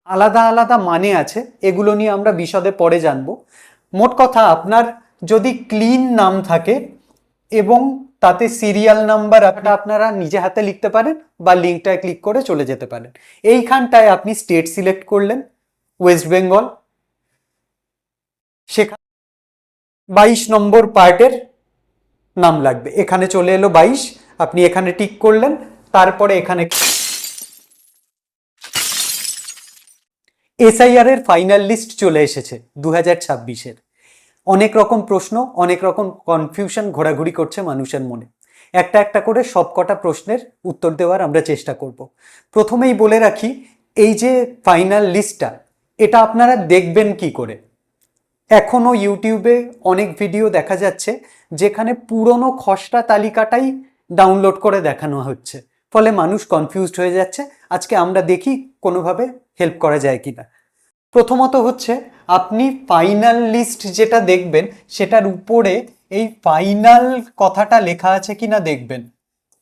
আলাদা আলাদা মানে আছে, এগুলো নিয়ে আমরা বিশদে পরে জানবো। মোট কথা, আপনার যদি ক্লিন নাম থাকে এবং তাতে সিরিয়াল নাম্বার আপনারা নিজে হাতে লিখতে পারেন বা লিঙ্কটায় ক্লিক করে চলে যেতে পারেন। এইখানটায় আপনি স্টেট সিলেক্ট করলেন, ওয়েস্ট বেঙ্গল, সেখানে 22 নম্বর পার্টের নাম লাগবে। এখানে চলে এলো 22, আপনি এখানে টিক করলেন, তারপরে এখানে এসআইআর এর ফাইনাল লিস্ট চলে এসেছে 2026-এর। অনেক রকম প্রশ্ন, অনেক রকম কনফিউশন ঘোরাঘুরি করছে মানুষের মনে। একটা একটা করে সবকটা প্রশ্নের উত্তর দেওয়ার আমরা চেষ্টা করব। প্রথমেই বলে রাখি, এই যে ফাইনাল লিস্টটা, এটা আপনারা দেখবেন কি করে? এখনো ইউটিউবে অনেক ভিডিও দেখা যাচ্ছে যেখানে পুরনো খসড়া তালিকাটাই ডাউনলোড করে দেখানো হচ্ছে, ফলে মানুষ কনফিউজড হয়ে যাচ্ছে। আজকে আমরা দেখি কোনোভাবে হেল্প করা যায় কিনা। প্রথমত হচ্ছে, আপনি ফাইনাল লিস্ট যেটা দেখবেন সেটার উপরে এই ফাইনাল কথাটা লেখা আছে কিনা দেখবেন,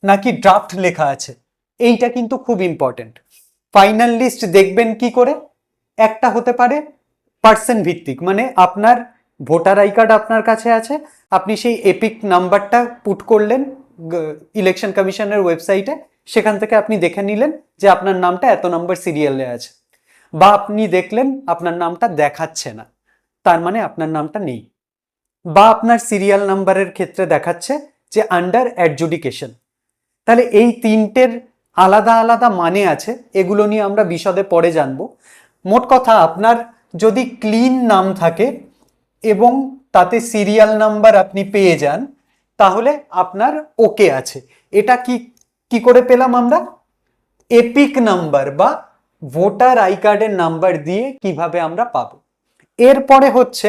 নাকি ড্রাফট লেখা আছে। এইটা কিন্তু খুব ইম্পর্টেন্ট। ফাইনাল লিস্ট দেখবেন কি করে? একটা হতে পারে পার্সন ভিত্তিক, মানে আপনার ভোটার আই কার্ড আপনার কাছে আছে, আপনি সেই এপিক নাম্বারটা পুট করলেন ইলেকশন কমিশনের ওয়েবসাইটে, সেখান থেকে আপনি দেখে নিলেন যে আপনার নামটা এত নম্বর সিরিয়ালে আছে। বা আপনি দেখলেন আপনার নামটা দেখাচ্ছে না, তার মানে আপনার নামটা নেই। বা আপনার সিরিয়াল নাম্বারের ক্ষেত্রে দেখাচ্ছে যে আন্ডার অ্যাডজুডিকেশন। তাহলে এই তিনটের আলাদা আলাদা মানে আছে, এগুলো নিয়ে আমরা বিশদে পরে জানবো। মোট কথা, আপনার যদি ক্লিন নাম থাকে এবং তাতে সিরিয়াল নাম্বার আপনি পেয়ে যান, তাহলে আপনার ওকে আছে। এটা কি করে পেলাম আমরা? এপিক নাম্বার বা ভোটার আই কার্ডের নাম্বার দিয়ে কিভাবে আমরা পাবো। এরপরে হচ্ছে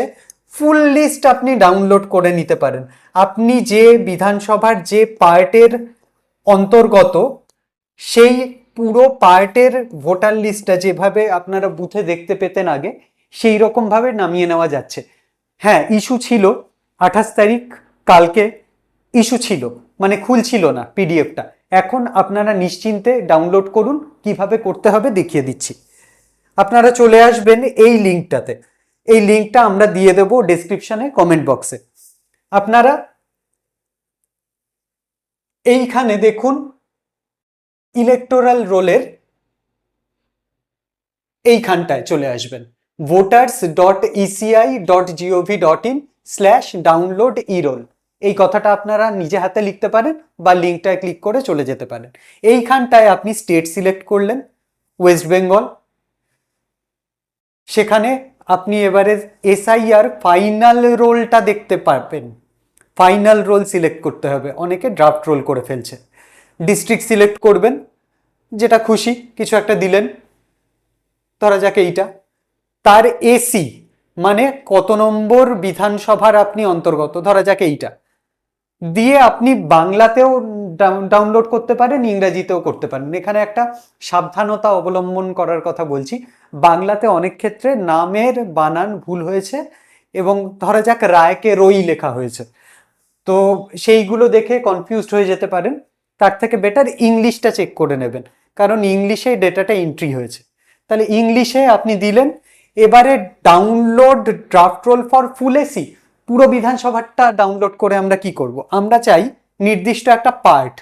ফুল লিস্ট আপনি ডাউনলোড করে নিতে পারেন। আপনি যে বিধানসভার যে পার্টের অন্তর্গত, সেই পুরো পার্টের ভোটার লিস্টটা যেভাবে আপনারা বুথে দেখতে পেতেন আগে, সেই রকমভাবে নামিয়ে নেওয়া যাচ্ছে। হ্যাঁ, ইস্যু ছিল 28 তারিখ, কালকে ইস্যু ছিল, মানে খুলছিল না পিডিএফটা। এখন আপনারা নিশ্চিন্তে ডাউনলোড করুন। কিভাবে করতে হবে দেখিয়ে দিচ্ছি। আপনারা চলে আসবেন এই লিঙ্কটাতে। এই লিঙ্কটা আমরা দিয়ে দেব ডেসক্রিপশনে, কমেন্ট বক্সে। আপনারা এইখানে দেখুন, ইলেকটোরাল রোলের এইখানটায় চলে আসবেন, voters.eci.gov.in/download-e-roll। এই কথাটা আপনারা নিজে হাতে লিখতে পারেন বা লিঙ্কটায় ক্লিক করে চলে যেতে পারেন। এইখানটায় আপনি স্টেট সিলেক্ট করলেন, ওয়েস্ট বেঙ্গল, সেখানে আপনি এবারে এসআইআর ফাইনাল রোলটা দেখতে পাবেন। ফাইনাল রোল সিলেক্ট করতে হবে, অনেকে ড্রাফট রোল করে ফেলছে। ডিস্ট্রিক্ট সিলেক্ট করবেন, যেটা খুশি কিছু একটা দিলেন, ধরা যাক এইটা। তার এসি মানে কত নম্বর বিধানসভার আপনি অন্তর্গত, ধরা যাক এইটা দিয়ে আপনি বাংলাতেও ডাউনলোড করতে পারেন, ইংরেজিতেও করতে পারেন। এখানে একটা সাবধানতা অবলম্বন করার কথা বলছি, বাংলাতে অনেক ক্ষেত্রে নামের বানান ভুল হয়েছে এবং ধরা যাক রায়কে রই লেখা হয়েছে, তো সেইগুলো দেখে কনফিউজড হয়ে যেতে পারেন। তার থেকে বেটার ইংলিশটা চেক করে নেবেন, কারণ ইংলিশে ডেটাটা এন্ট্রি হয়েছে। তাহলে ইংলিশে আপনি দিলেন। এবারে download draft roll for full AC, পুরো বিধানসভাটা ডাউনলোড করে আমরা কি করব? আমরা চাই নির্দিষ্ট একটা পার্ট।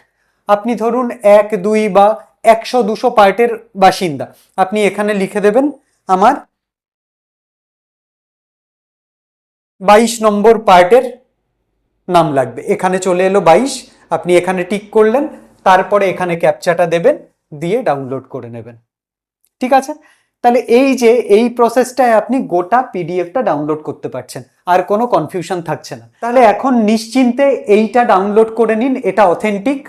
আপনি ধরুন 1, 2 বা 100, 200 পার্টের বাসিন্দা, আপনি এখানে লিখে দেবেন আমার 22 নম্বর পার্টের নাম লাগবে। এখানে চলে এলো 22, আপনি এখানে টিক করলেন, তারপরে এখানে ক্যাপচাটা দেবেন, দিয়ে ডাউনলোড করে নেবেন। ঠিক আছে? তাহলে এই যে এই প্রসেসটায় আপনি গোটা পিডিএফটা ডাউনলোড করতে পারছেন, আর কোনো কনফিউশন থাকছে না। তাহলে এখন নিশ্চিন্তে এইটা ডাউনলোড করে নিন, এটা অথেন্টিক।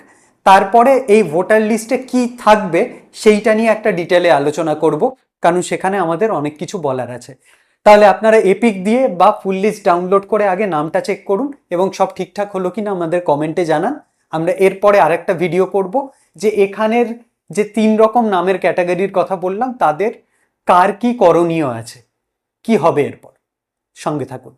তারপরে এই ভোটার লিস্টে কি থাকবে সেইটা নিয়ে একটা ডিটেলে আলোচনা করব, কারণ সেখানে আমাদের অনেক কিছু বলার আছে। তাহলে আপনারা এপিক দিয়ে বা ফুল লিস্ট ডাউনলোড করে আগে নামটা চেক করুন এবং সব ঠিকঠাক হলো কিনা আমাদের কমেন্টে জানান। আমরা এরপরে আরেকটা ভিডিও করব যে এখানের যে 3 রকম নামের ক্যাটাগরির কথা বললাম, তাদের কার কি করণীয় আছে, কি হবে এরপর। সঙ্গে থাকুন।